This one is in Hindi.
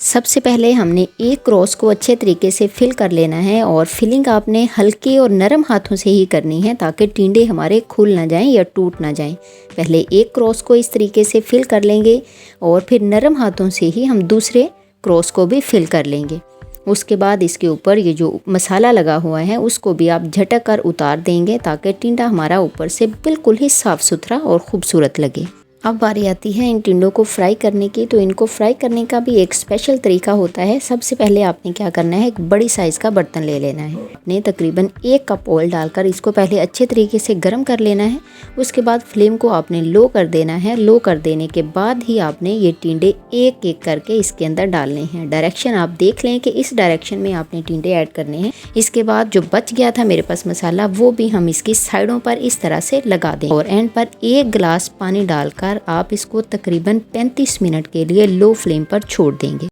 सबसे पहले हमने एक क्रॉस को अच्छे तरीके से फिल कर लेना है और फिलिंग आपने हल्के और नरम हाथों से ही करनी है ताकि टिंडे हमारे खुल ना जाएं या टूट ना जाएं। पहले एक क्रॉस को इस तरीके से फिल कर लेंगे और फिर नरम हाथों से ही हम दूसरे क्रॉस को भी फिल कर लेंगे। उसके बाद इसके ऊपर ये जो मसाला लगा हुआ है उसको भी आप झटक कर उतार देंगे ताकि टिंडा हमारा ऊपर से बिल्कुल ही साफ़ सुथरा और ख़ूबसूरत लगे। अब बारी आती है इन टिंडों को फ्राई करने की। तो इनको फ्राई करने का भी एक स्पेशल तरीका होता है। सबसे पहले आपने क्या करना है, एक बड़ी साइज़ का बर्तन ले लेना है। आपने तकरीबन 1 कप ऑयल डालकर इसको पहले अच्छे तरीके से गर्म कर लेना है। उसके बाद फ्लेम को आपने लो कर देना है। लो कर देने के बाद ही आपने ये टिंडे एक एक करके इसके अंदर डालने हैं। डायरेक्शन आप देख लें कि इस डायरेक्शन में आपने टिंडे ऐड करने हैं। इसके बाद जो बच गया था मेरे पास मसाला, वो भी हम इसकी साइडों पर इस तरह से लगा दें और एंड पर 1 गिलास पानी डालकर आप इसको तकरीबन 35 मिनट के लिए लो फ्लेम पर छोड़ देंगे।